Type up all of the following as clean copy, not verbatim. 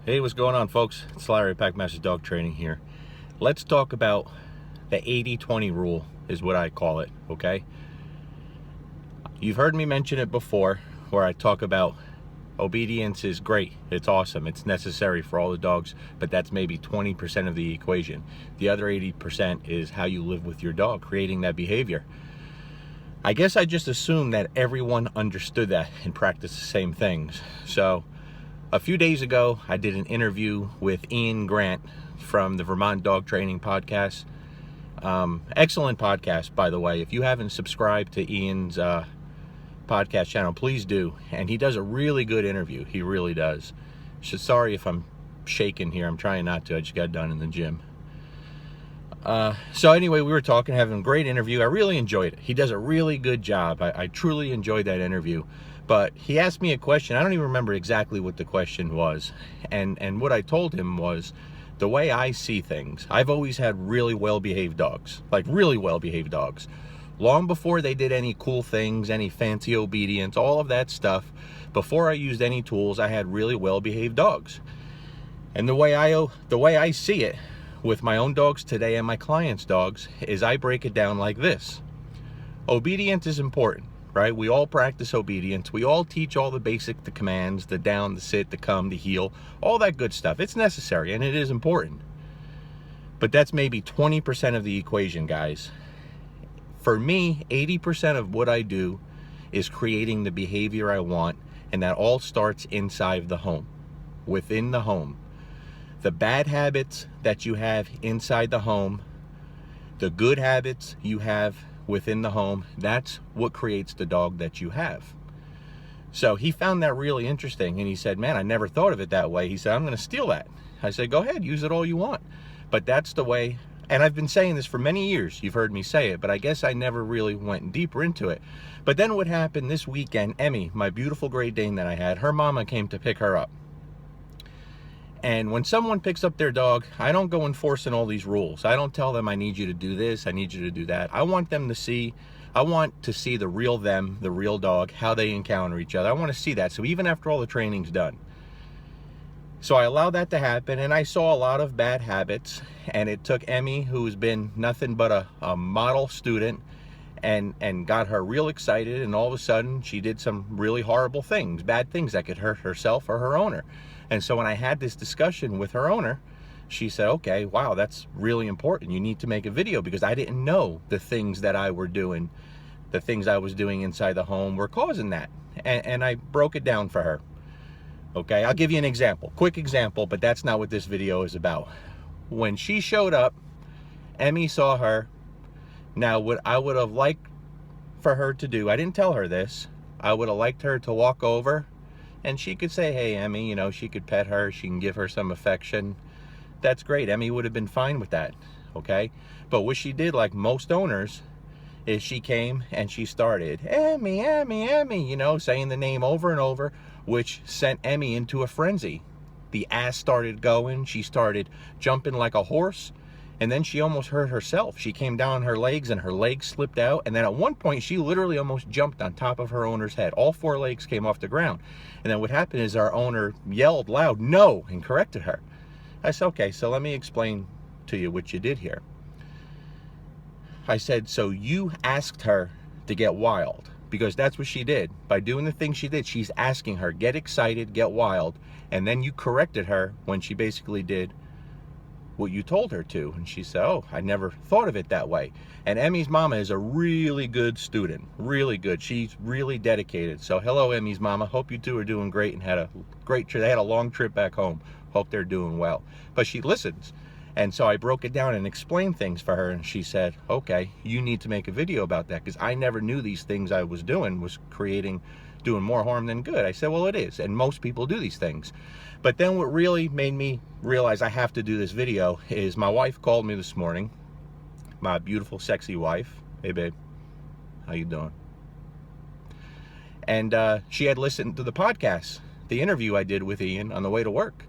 Hey, what's going on, folks? It's Larry, Packmaster Dog Training here. Let's talk about the 80-20 rule, is what I call it, okay? You've heard me mention it before, where I talk about obedience is great, it's awesome, it's necessary for all the dogs, but that's maybe 20% of the equation. The other 80% is how you live with your dog, creating that behavior. I guess I just assumed that everyone understood that and practiced the same things. So a few days ago, I did an interview with Ian Grant from the Vermont Dog Training Podcast. Excellent podcast, by the way. If you haven't subscribed to Ian's podcast channel, please do. And he does a really good interview. He really does. So sorry if I'm shaking here. I'm trying not to. I just got done in the gym. So anyway, we were talking, having a great interview. I really enjoyed it. He does a really good job. I truly enjoyed that interview. But he asked me a question. I don't even remember exactly what the question was. And what I told him was, the way I see things, I've always had really well-behaved dogs. Like really well-behaved dogs. Long before they did any cool things, any fancy obedience, all of that stuff, before I used any tools, I had really well-behaved dogs. And the way I see it with my own dogs today and my clients' dogs is I break it down like this. Obedience is important. Right? We all practice obedience. We all teach all the basic, the commands, the down, the sit, the come, the heel, all that good stuff. It's necessary and it is important. But that's maybe 20% of the equation, guys. For me, 80% of what I do is creating the behavior I want, and that all starts inside the home, within the home. The bad habits that you have inside the home, the good habits you have within the home, that's what creates the dog that you have. So he found that really interesting, and he said, man, I never thought of it that way. He said, I'm going to steal that. I said, go ahead, use it all you want. But that's the way, and I've been saying this for many years. You've heard me say it, but I guess I never really went deeper into it. But then what happened this weekend, Emmy, my beautiful Great Dane that I had, her mama came to pick her up. And when someone picks up their dog, I don't go enforcing all these rules. I don't tell them I need you to do this, I need you to do that. I want to see the real them, the real dog, how they encounter each other. I want to see that. So even after all the training's done. So I allowed that to happen, and I saw a lot of bad habits. And it took Emmy, who's been nothing but a model student, and got her real excited. And all of a sudden, she did some really horrible things, bad things that could hurt herself or her owner. And so when I had this discussion with her owner, she said, okay, wow, that's really important. You need to make a video, because I didn't know the things that I was doing inside the home were causing that. And I broke it down for her. Okay, I'll give you an example, quick example, but that's not what this video is about. When she showed up, Emmy saw her. Now, what I would have liked for her to do, I didn't tell her this, I would have liked her to walk over, and she could say, hey, Emmy, you know, she could pet her, she can give her some affection. That's great. Emmy would have been fine with that, okay? But what she did, like most owners, is she came and she started, Emmy, Emmy, Emmy, you know, saying the name over and over, which sent Emmy into a frenzy. The ass started going. She started jumping like a horse. And then she almost hurt herself. She came down on her legs and her legs slipped out. And then at one point, she literally almost jumped on top of her owner's head. All four legs came off the ground. And then what happened is our owner yelled loud, no, and corrected her. I said, okay, so let me explain to you what you did here. I said, so you asked her to get wild, because that's what she did. By doing the things she did, she's asking her, get excited, get wild. And then you corrected her when she basically did what you told her to. And she said, oh, I never thought of it that way. And Emmy's mama is a really good student, really good. She's really dedicated. So hello, Emmy's mama. Hope you two are doing great and had a great trip. They had a long trip back home. Hope they're doing well. But she listens. And so I broke it down and explained things for her. And she said, okay, you need to make a video about that, because I never knew these things I was doing was doing more harm than good. I said, well, it is. And most people do these things. But then what really made me realize I have to do this video is my wife called me this morning, my beautiful, sexy wife. Hey, babe, how you doing? And she had listened to the podcast, the interview I did with Ian on the way to work.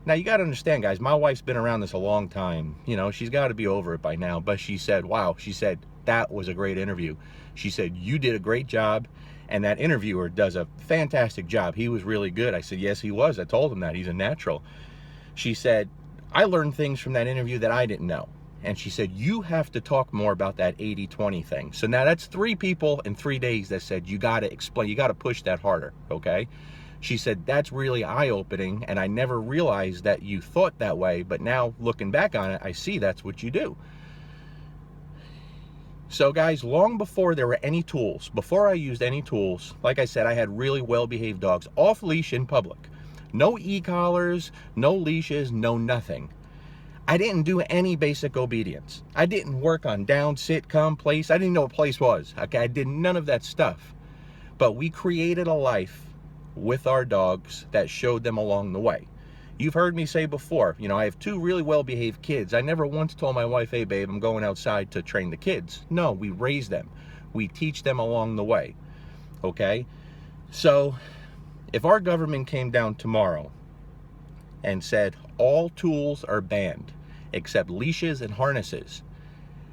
Now, you got to understand, guys, my wife's been around this a long time. You know, she's got to be over it by now. But she said, wow, she said, that was a great interview. She said, you did a great job. And that interviewer does a fantastic job. He was really good. I said, yes, he was. I told him that. He's a natural. She said, I learned things from that interview that I didn't know. And she said, you have to talk more about that 80-20 thing. So now that's 3 people in 3 days that said, you got to explain, you got to push that harder, okay? She said, that's really eye-opening, and I never realized that you thought that way, but now looking back on it, I see that's what you do. So guys, long before there were any tools, before I used any tools, like I said, I had really well-behaved dogs, off-leash in public. No e-collars, no leashes, no nothing. I didn't do any basic obedience. I didn't work on down, sit, come, place. I didn't know what place was. Okay, I did none of that stuff. But we created a life with our dogs that showed them along the way. You've heard me say before, you know, I have 2 really well-behaved kids. I never once told my wife, hey babe, I'm going outside to train the kids. No, we raise them. We teach them along the way, okay? So if our government came down tomorrow and said all tools are banned except leashes and harnesses,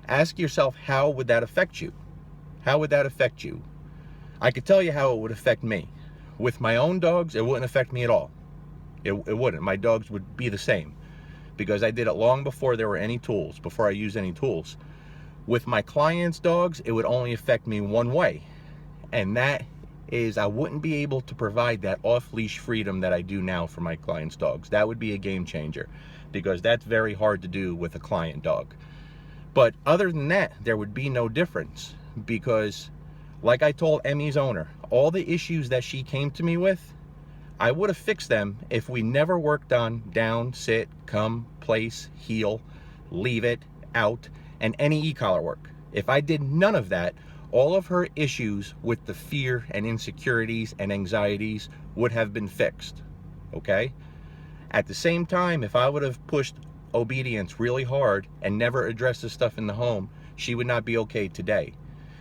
ask yourself, how would that affect you? How would that affect you? I could tell you how it would affect me. With my own dogs, it wouldn't affect me at all. It wouldn't. My dogs would be the same because I did it long before there were any tools, before I used any tools. With my clients' dogs, it would only affect me one way, and that is I wouldn't be able to provide that off-leash freedom that I do now for my clients' dogs. That would be a game changer because that's very hard to do with a client dog. But other than that, there would be no difference because, like I told Emmy's owner, all the issues that she came to me with, I would have fixed them if we never worked on down, sit, come, place, heel, leave it, out, and any e-collar work. If I did none of that, all of her issues with the fear and insecurities and anxieties would have been fixed, okay? At the same time, if I would have pushed obedience really hard and never addressed the stuff in the home, she would not be okay today.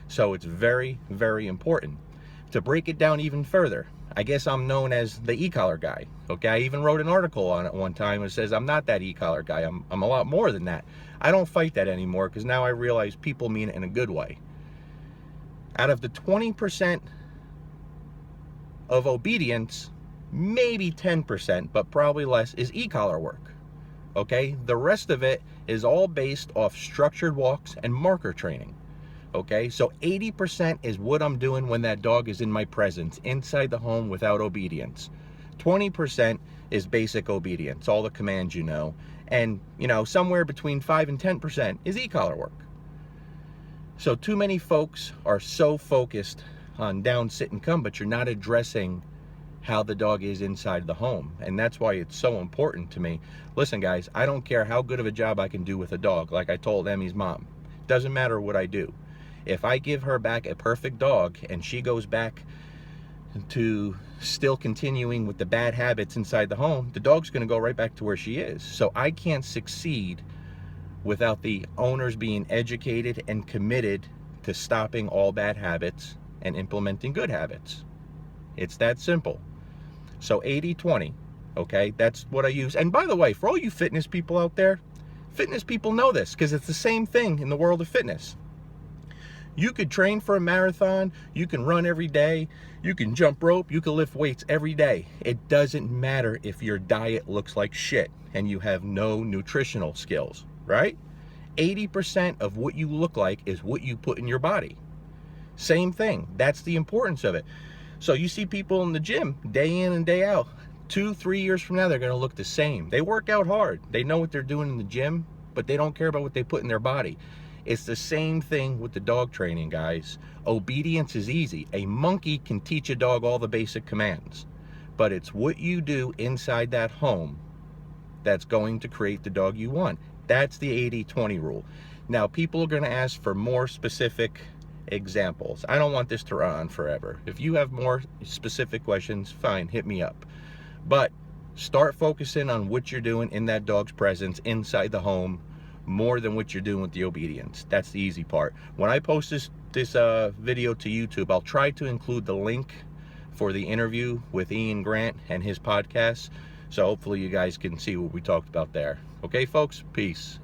So it's very, very important. To break it down even further, I guess I'm known as the e-collar guy, okay? I even wrote an article on it one time that says I'm not that e-collar guy. I'm a lot more than that. I don't fight that anymore because now I realize people mean it in a good way. Out of the 20% of obedience, maybe 10%, but probably less, is e-collar work, okay? The rest of it is all based off structured walks and marker training, okay? So 80% is what I'm doing when that dog is in my presence, inside the home without obedience. 20% is basic obedience, all the commands you know, and, you know, somewhere between 5 and 10% is e-collar work. So too many folks are so focused on down, sit, and come, but you're not addressing how the dog is inside the home. And that's why it's so important to me. Listen, guys, I don't care how good of a job I can do with a dog, like I told Emmy's mom. Doesn't matter what I do. If I give her back a perfect dog and she goes back to still continuing with the bad habits inside the home, the dog's going to go right back to where she is. So I can't succeed without the owners being educated and committed to stopping all bad habits and implementing good habits. It's that simple. So 80-20, okay? That's what I use. And by the way, for all you fitness people out there, fitness people know this because it's the same thing in the world of fitness. You could train for a marathon, you can run every day, you can jump rope, you can lift weights every day. It doesn't matter if your diet looks like shit and you have no nutritional skills, right? 80% of what you look like is what you put in your body. Same thing. That's the importance of it. So you see people in the gym day in and day out. 2-3 years from now, they're going to look the same. They work out hard. They know what they're doing in the gym, but they don't care about what they put in their body. It's the same thing with the dog training, guys. Obedience is easy. A monkey can teach a dog all the basic commands, but it's what you do inside that home that's going to create the dog you want. That's the 80-20 rule. Now, people are going to ask for more specific examples. I don't want this to run on forever. If you have more specific questions, fine, hit me up. But start focusing on what you're doing in that dog's presence inside the home more than what you're doing with the obedience. That's the easy part. When I post this video to YouTube, I'll try to include the link for the interview with Ian Grant and his podcast. So hopefully you guys can see what we talked about there. Okay, folks? Peace.